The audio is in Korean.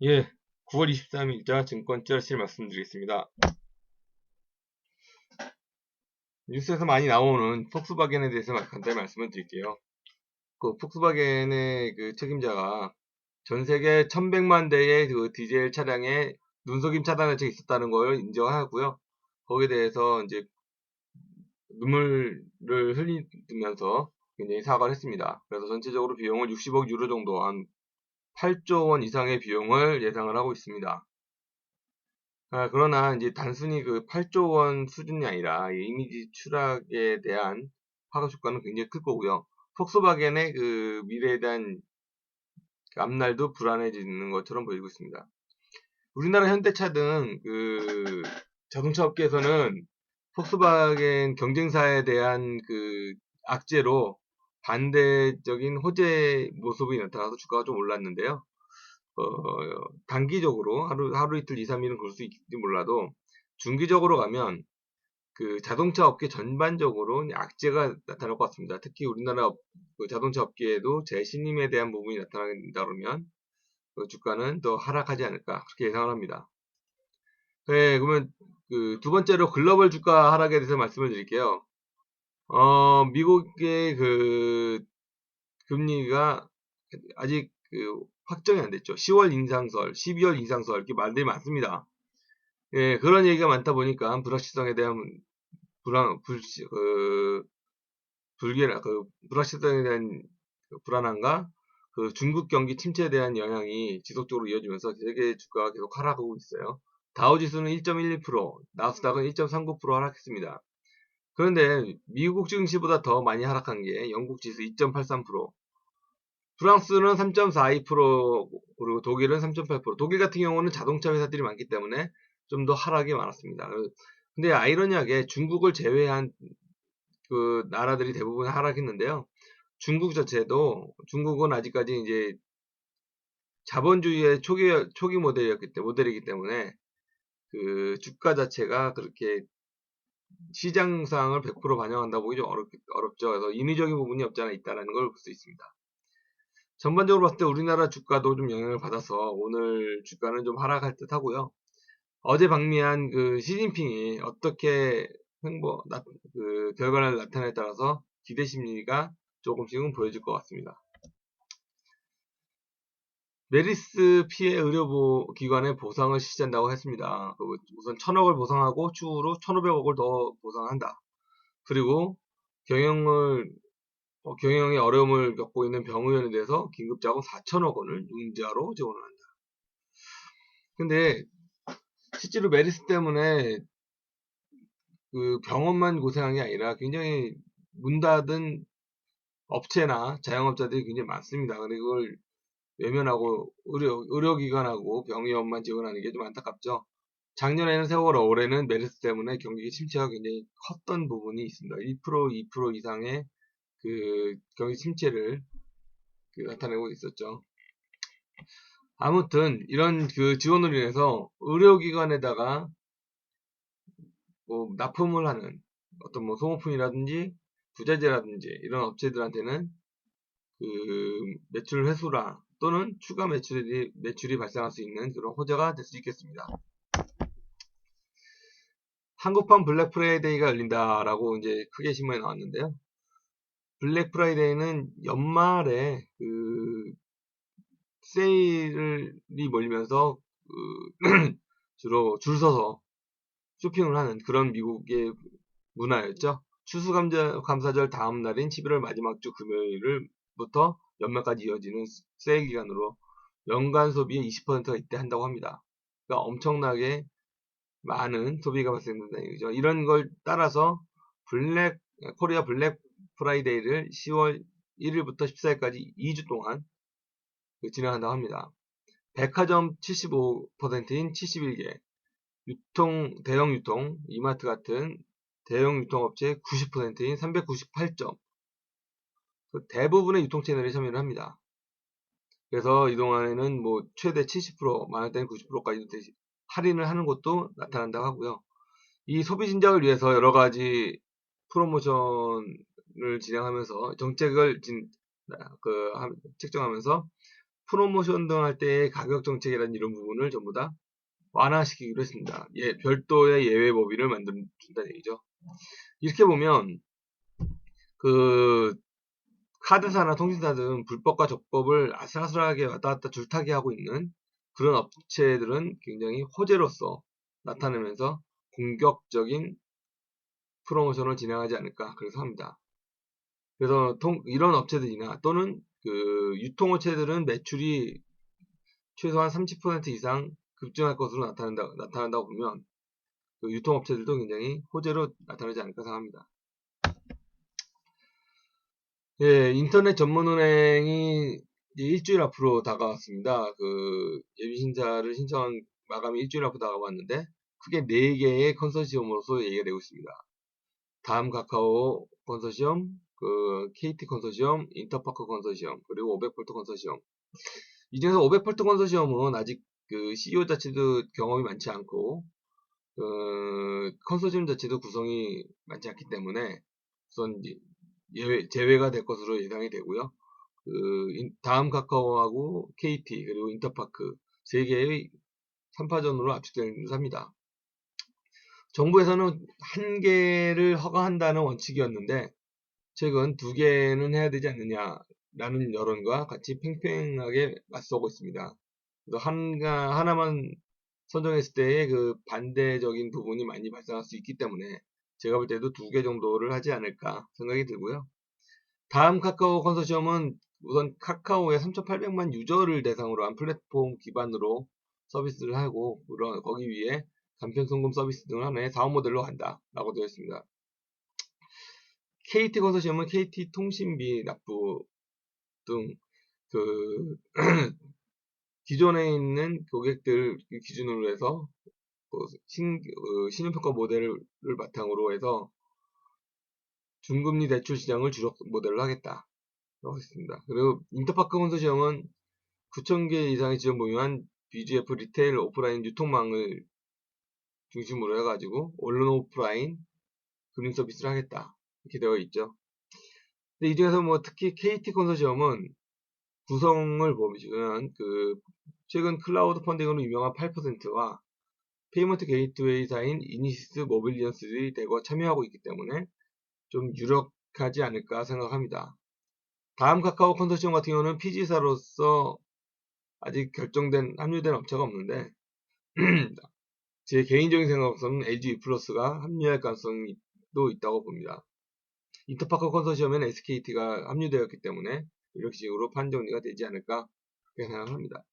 예, 9월 23일자 증권자 실 말씀드리겠습니다. 뉴스에서 많이 나오는 폭스바겐에 대해서 간단히 말씀을 드릴게요. 그 폭스바겐의 그 책임자가 전 세계 1100만 대의 그 디젤 차량에 눈속임 차단 장치가 있었다는 걸 인정하고요. 거기에 대해서 이제 눈물을 흘리면서 굉장히 사과를 했습니다. 그래서 전체적으로 비용을 60억 유로 정도, 한 8조 원 이상의 비용을 예상을 하고 있습니다. 그러나 이제 단순히 그 8조 원 수준이 아니라 이 이미지 추락에 대한 파급 효과는 굉장히 클 거고요. 폭스바겐의 그 미래에 대한 그 앞날도 불안해지는 것처럼 보이고 있습니다. 우리나라 현대차 등 그 자동차 업계에서는 폭스바겐 경쟁사에 대한 그 악재로 반대적인 호재 모습이 나타나서 주가가 좀 올랐는데요. 단기적으로 하루 이틀 2, 3일은 그럴 수 있을지 몰라도 중기적으로 가면 그 자동차 업계 전반적으로 악재가 나타날 것 같습니다. 특히 우리나라 그 자동차 업계에도 재신임에 대한 부분이 나타난다 그러면 그 주가는 더 하락하지 않을까 그렇게 예상을 합니다. 네, 그러면 그 두 번째로 글로벌 주가 하락에 대해서 말씀을 드릴게요. 미국의 그 금리가 아직 그 확정이 안 됐죠. 10월 인상설, 12월 인상설 이렇게 말들이 많습니다. 예, 그런 얘기가 많다 보니까 불확실성에 대한 그 불확실성에 대한 그 불안함과 그 중국 경기 침체에 대한 영향이 지속적으로 이어지면서 세계 주가가 계속 하락하고 있어요. 다우지수는 1.12%, 나스닥은 1.39% 하락했습니다. 그런데 미국 증시보다 더 많이 하락한 게 영국 지수 2.83%, 프랑스는 3.42%, 그리고 독일은 3.8%. 독일 같은 경우는 자동차 회사들이 많기 때문에 좀 더 하락이 많았습니다. 근데 아이러니하게 중국을 제외한 그 나라들이 대부분 하락했는데요. 중국 자체도 중국은 아직까지 이제 자본주의의 초기 모델이기 때문에 그 주가 자체가 그렇게 시장상을 100% 반영한다고 보기 좀 어렵죠. 그래서 인위적인 부분이 없지 않아 있다는 걸 볼 수 있습니다. 전반적으로 봤을 때 우리나라 주가도 좀 영향을 받아서 오늘 주가는 좀 하락할 듯 하고요. 어제 방미한 그 시진핑이 어떻게 그 결과를 나타내에 따라서 기대 심리가 조금씩은 보여질 것 같습니다. 메리스 피해 의료기관에 보상을 실시한다고 했습니다. 우선 1000억을 보상하고 추후로 1500억을 더 보상한다. 그리고 경영에 어려움을 겪고 있는 병의원에 대해서 긴급자금 4천억 원을 융자로 지원을 한다. 근데 실제로 메리스 때문에 그 병원만 고생한 게 아니라 굉장히 문 닫은 업체나 자영업자들이 굉장히 많습니다. 근데 그걸 외면하고 의료기관하고 병의원만 지원하는 게 좀 안타깝죠. 작년에는 세월호, 올해는 메르스 때문에 경기 침체가 굉장히 컸던 부분이 있습니다. 1%, 2% 이상의 그 경기 침체를 나타내고 있었죠. 아무튼 이런 그 지원으로 인해서 의료기관에다가 뭐 납품을 하는 어떤 뭐 소모품이라든지 부자재라든지 이런 업체들한테는 그 매출 회수라 또는 추가 매출이 발생할 수 있는 그런 호재가 될 수 있겠습니다. 한국판 블랙 프라이데이가 열린다라고 이제 크게 신문에 나왔는데요. 블랙 프라이데이는 연말에 그 세일이 몰리면서 그 주로 줄 서서 쇼핑을 하는 그런 미국의 문화였죠. 추수감사절 다음 날인 11월 마지막 주 금요일부터 연말까지 이어지는 세일 기간으로 연간 소비의 20%가 이때 한다고 합니다. 그러니까 엄청나게 많은 소비가 발생된다는 얘기죠. 이런 걸 따라서 코리아 블랙 프라이데이를 10월 1일부터 14일까지 2주 동안 진행한다고 합니다. 백화점 75%인 71개, 대형 유통, 이마트 같은 대형 유통업체 90%인 398점, 대부분의 유통 채널이 참여를 합니다. 그래서 이동안에는 뭐 최대 70%, 많을 때는 90%까지 할인을 하는 것도 나타난다고 하고요. 이 소비 진작을 위해서 여러 가지 프로모션을 진행하면서 정책을 책정하면서 프로모션 등 할 때의 가격 정책이라는 이런 부분을 전부 다 완화시키기로 했습니다. 예, 별도의 예외 법인을 만들어준다는 얘기죠. 이렇게 보면 그 카드사나 통신사 등 불법과 적법을 아슬아슬하게 왔다 갔다 줄타기 하고 있는 그런 업체들은 굉장히 호재로서 나타나면서 공격적인 프로모션을 진행하지 않을까 그래서 합니다. 그래서 이런 업체들이나 또는 그 유통업체들은 매출이 최소한 30% 이상 급증할 것으로 나타난다고 보면 그 유통업체들도 굉장히 호재로 나타나지 않을까 생각합니다. 예, 인터넷 전문은행이 일주일 앞으로 다가왔습니다. 그 예비신자를 신청한 마감이 일주일 앞으로 다가왔는데 크게 4개의 컨소시엄으로서 얘기가 되고 있습니다. 다음 카카오 컨소시엄, 그 KT 컨소시엄, 인터파크 컨소시엄, 그리고 500볼트 컨소시엄. 이 중에서 500볼트 컨소시엄은 아직 그 CEO 자체도 경험이 많지 않고 컨소시엄 자체도 구성이 많지 않기 때문에 우선 제외가 될 것으로 예상이 되고요. 다음 카카오하고 KT 그리고 인터파크 3개의 3파전으로 압축되는 삽니다. 정부에서는 1개를 허가한다는 원칙이었는데 최근 2개는 해야 되지 않느냐라는 여론과 같이 팽팽하게 맞서고 있습니다. 그래서 하나만 선정했을 때의 그 반대적인 부분이 많이 발생할 수 있기 때문에 제가 볼 때도 2개 정도를 하지 않을까 생각이 들고요. 다음 카카오 컨소시엄은 우선 카카오의 3,800만 유저를 대상으로 한 플랫폼 기반으로 서비스를 하고 거기 위에 간편송금 서비스 등을 하나의 사업 모델로 간다라고 되어 있습니다. KT 컨소시엄은 KT 통신비 납부 등 그 기존에 있는 고객들 기준으로 해서 신용평가 모델을 바탕으로 해서 중금리 대출 시장을 주력 모델로 하겠다. 라고 했습니다. 그리고 인터파크 컨소시엄은 9,000개 이상의 지원 보유한 BGF 리테일 오프라인 유통망을 중심으로 해가지고 온라인 오프라인 금융 서비스를 하겠다. 이렇게 되어 있죠. 근데 이 중에서 뭐 특히 KT 컨소시엄은 구성을 보시면 최근 클라우드 펀딩으로 유명한 8%와 페이먼트 게이트웨이사인 이니시스 모빌리언스들이 대거 참여하고 있기 때문에 좀 유력하지 않을까 생각합니다. 다음 카카오 컨소시엄 같은 경우는 PG사로서 아직 합류된 업체가 없는데 제 개인적인 생각으로는 LG U+가 합류할 가능성도 있다고 봅니다. 인터파크 컨소시엄에는 SKT가 합류되었기 때문에 이런 식으로 판정리가 되지 않을까 생각합니다.